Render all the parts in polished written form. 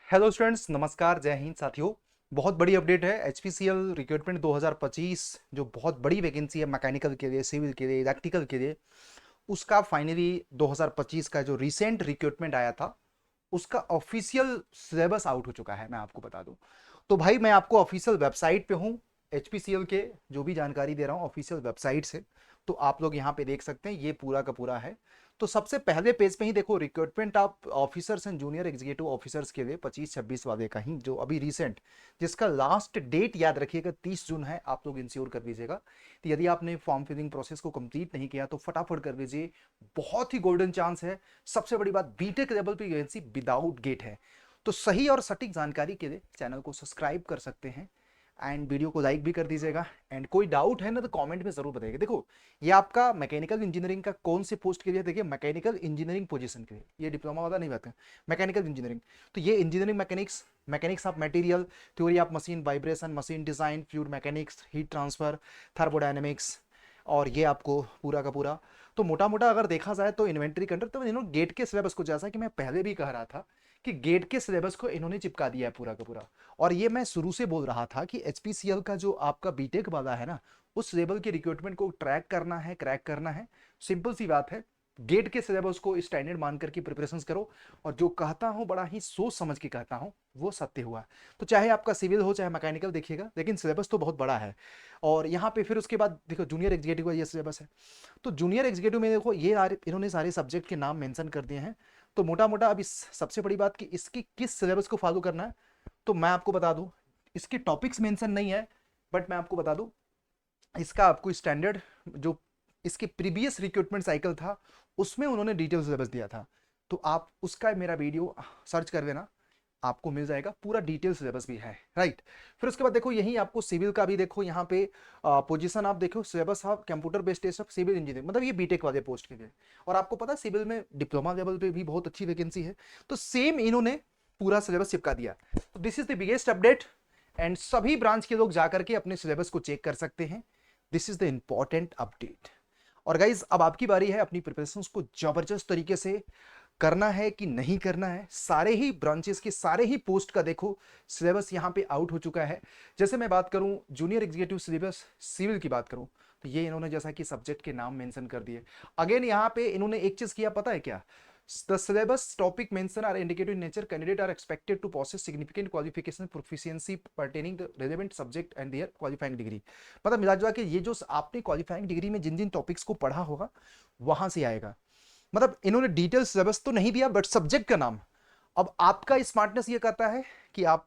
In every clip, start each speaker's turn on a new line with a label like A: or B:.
A: Hello students, नमस्कार, जय हिंद साथियों। बहुत बड़ी अपडेट है। एचपीसीएल रिक्रूटमेंट 2025 जो बहुत बड़ी वैकेंसी है मैकेनिकल के लिए, सिविल के लिए, इलेक्ट्रिकल के लिए, उसका फाइनली 2025 का जो रिसेंट रिक्रूटमेंट आया था उसका ऑफिशियल सिलेबस आउट हो चुका है। मैं आपको बता दूं तो भाई मैं आपको ऑफिशियल वेबसाइट पे हूँ, एचपीसीएल के जो भी जानकारी दे रहा हूँ ऑफिशियल वेबसाइट से। तो आप लोग यहाँ पे देख सकते हैं, ये पूरा का पूरा है। तो सबसे पहले पेज पे ही देखो, recruitment of officers and junior executive officers के लिए 25-26 वाले का ही जो अभी रिसेंट, जिसका लास्ट डेट याद रखिएगा 30 जून है। आप लोग इंश्योर कर लीजिएगा। तो यदि आपने फॉर्म फिलिंग प्रोसेस को कंप्लीट नहीं किया तो फटाफट कर लीजिए, बहुत ही गोल्डन चांस है। सबसे बड़ी बात, बीटेक लेवल पे वैकेंसी विदाउट गेट है। तो सही और सटीक जानकारी के लिए चैनल को सब्सक्राइब कर सकते हैं एंड वीडियो को लाइक भी कर दीजिएगा। एंड कोई डाउट है ना तो कमेंट में जरूर बताइएगा। देखो, ये आपका मैकेनिकल इंजीनियरिंग का कौन से पोस्ट के लिए, देखिए मैकेनिकल इंजीनियरिंग पोजीशन के लिए, ये डिप्लोमा वाला नहीं बात है, मैकेनिकल इंजीनियरिंग। तो ये engineering mechanics, mechanics of material, theory of machine vibration, machine design, fluid mechanics, heat transfer, thermodynamics, और ये आपको पूरा का पूरा। तो मोटा मोटा अगर देखा जाए तो इन्वेंट्री कंट्रोल, तो इन्होंने गेट के सिलेबस को, जैसा कि मैं पहले भी कह रहा था कि गेट के सिलेबस को इन्होंने चिपका दिया है पूरा का पूरा। और ये मैं शुरू से बोल रहा था कि एचपीसीएल का जो आपका बीटेक वाला है ना, उस लेवल के रिक्रूटमेंट को ट्रैक करना है, क्रैक करना है। सिंपल सी बात है, गेट के सिलेबस को स्टैंडर्ड मान करके प्रिपरेशन करो। और जो कहता हूं बड़ा ही सोच समझ के कहता हूं, वो सत्य हुआ है। तो चाहे आपका सिविल हो चाहे मैकेनिकल, देखिएगा, लेकिन सिलेबस तो बहुत बड़ा है। और यहाँ पे फिर उसके बाद देखो, जूनियर एग्जीक्यूटिव का ये सिलेबस है। तो जूनियर एग्जीक्यूटिव में देखो, ये इन्होंने सारे सब्जेक्ट के नाम मेंशन कर दिए हैं। तो मोटा मोटा अब इस सबसे बड़ी बात कि इसकी किस सिलेबस को फॉलो करना है, तो मैं आपको बता दूं, इसके टॉपिक्स मेंशन नहीं है, बट मैं आपको बता दूं, इसका आपको स्टैंडर्ड जो इसके प्रीवियस रिक्रूटमेंट साइकिल था उसमें उन्होंने डिटेल सिलेबस दिया था। तो आप उसका मेरा वीडियो सर्च कर लेना, आपको मिल जाएगा, पूरा डिटेल सिलेबस भी है, राइट। फिर उसके बाद देखो, यही आपको सिविल का भी देखो, यहाँ पे पोजीशन आप देखो, syllabus of computer based test of civil engineer, मतलब ये बीटेक वाले पोस्ट के लिए। और आपको पता है सिविल में डिप्लोमा लेवल पे भी बहुत अच्छी वैकेंसी है। तो सेम इन्होंने पूरा सिलेबस चिपका दिया। तो this is the biggest update. And सभी ब्रांच के लोग जाकर के अपने सिलेबस को चेक कर सकते हैं। This is the important update. और गाइज, अब आपकी बारी है अपनी प्रिपरेशंस को जबरदस्त तरीके से करना है कि नहीं करना है। सारे ही ब्रांचेस के सारे ही पोस्ट का देखो सिलेबस यहाँ पे आउट हो चुका है। जैसे मैं बात करूं जूनियर एग्जीक्यूटिव सिलेबस सिविल की बात करूं, तो ये इन्होंने जैसा कि सब्जेक्ट के नाम मेंशन कर दिए। अगेन यहाँ पे इन्होंने एक चीज किया, पता है क्या? The syllabus topic mentioned are indicative in nature. Candidate are expected to possess significant qualification proficiency pertaining the relevant subject and their qualifying degree. मतलब मिला जुला के ये जो आपने क्वालिफाइंग डिग्री में जिन जिन टॉपिक्स को पढ़ा होगा वहां से आएगा। मतलब इन्होंने डिटेल सिलेबस तो नहीं दिया, बट सब्जेक्ट का नाम। अब आपका स्मार्टनेस ये कहता है कि आप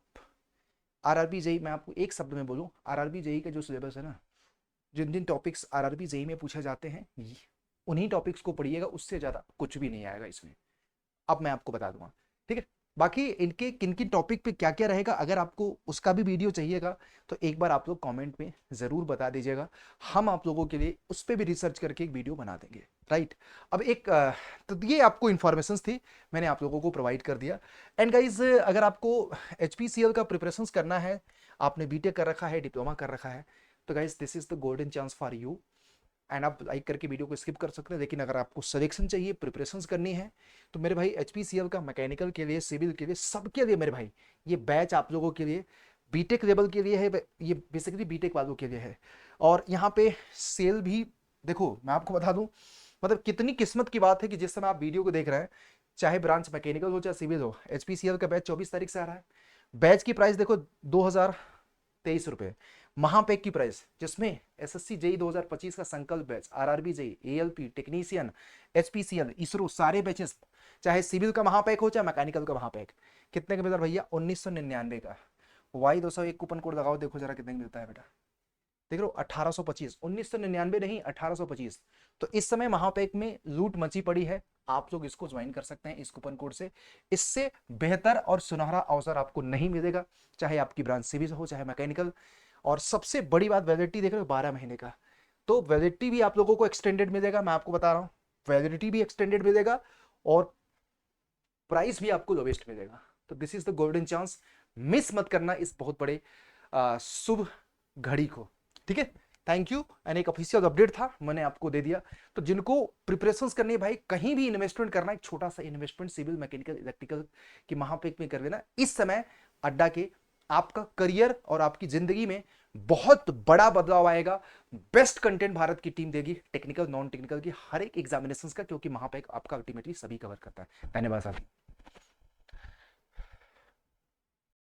A: आरआरबी जेई, मैं आपको एक शब्द में बोलूं, आरआरबी जेई का जो सिलेबस है ना, जिन जिन टॉपिक्स आरआरबी जेई में पूछे जाते हैं उन्हीं टॉपिक्स को पढ़िएगा, उससे ज्यादा कुछ भी नहीं आएगा इसमें। अब मैं आपको बता दूंगा, ठीक है। बाकी इनके किन किन टॉपिक पे क्या क्या रहेगा, अगर आपको उसका भी वीडियो चाहिएगा तो एक बार आप लोग कमेंट में जरूर बता दीजिएगा। हम आप लोगों के लिए उस पर भी रिसर्च करके एक वीडियो बना देंगे, राइट। अब एक तो ये आपको इन्फॉर्मेशन थी, मैंने आप लोगों को प्रोवाइड कर दिया। एंड गाइज, अगर आपको एचपीसीएल का प्रिपरेशन करना है, आपने बीटेक कर रखा है, डिप्लोमा कर रखा है, तो guys this is the golden chance for you. And आप लाइक करके वीडियो को स्किप कर सकते हैं। लेकिन अगर आपको सिलेक्शन चाहिए, प्रिपरेशंस करनी है, तो मेरे भाई एचपीसीएल का मैकेनिकल के लिए, सिविल के लिए, सबके लिए मेरे भाई ये बैच आप लोगों के लिए बीटेक लेवल के लिए है। ये बेसिकली बीटेक वालों के लिए है। और यहाँ पे सेल भी देखो, मैं आपको बता दूं, मतलब कितनी किस्मत की बात है कि जिस समय आप वीडियो को देख रहे हैं, चाहे ब्रांच मैकेनिकल हो चाहे सिविल हो, एचपीसीएल का बैच 24 तारीख से आ रहा है। बैच की प्राइस देखो 2023 रुपए। महापैक की प्राइस, जिसमें एसएससी जेई 2025 का संकल्प batch, RRB JE, ALP, technician, HPCL, ISRO, सारे बैचेस, चाहे सिविल का महापैक हो चाहे मैकेनिकल का महापैक, कितने का मिलता है भैया? 1999 का। वाई 200 एक कूपन कोड लगाओ, देखो जरा कितने का मिलता है बेटा। देख लो, 1825, 1999 नहीं, 1825। तो इस समय महापैक में लूट मची पड़ी है। आप लोग इसको ज्वाइन कर सकते हैं इस कूपन कोड से। इससे बेहतर और सुनहरा अवसर आपको नहीं मिलेगा, चाहे आपकी ब्रांच सिविल हो चाहे मैकेनिकल। और सबसे बड़ी बात, वैलिडिटी देख रहे हो 12 महीने का। तो वैलिडिटी भी आप लोगों को एक्सटेंडेड मिलेगा, मैं आपको बता रहा हूं, वैलिडिटी भी एक्सटेंडेड मिलेगा और प्राइस भी आपको लोवेस्ट मिलेगा। तो this is the golden chance, miss मत करना इस बहुत बड़े शुभ घड़ी को, ठीक है। Thank you. एंड एक ऑफिशियल अपडेट था, मैंने आपको दे दिया। तो जिनको प्रिपरेशंस करनी है भाई, कहीं भी इन्वेस्टमेंट करना, एक छोटा सा इन्वेस्टमेंट सिविल, मैकेनिकल, इलेक्ट्रिकल की महापेक में कर लेना। इस समय अड्डा के आपका करियर और आपकी जिंदगी में बहुत बड़ा बदलाव आएगा। बेस्ट कंटेंट भारत की टीम देगी, टेक्निकल नॉन टेक्निकल की हर एक एग्जामिनेशंस का, क्योंकि महापेक आपका अल्टीमेटली सभी कवर करता है। धन्यवाद साहब।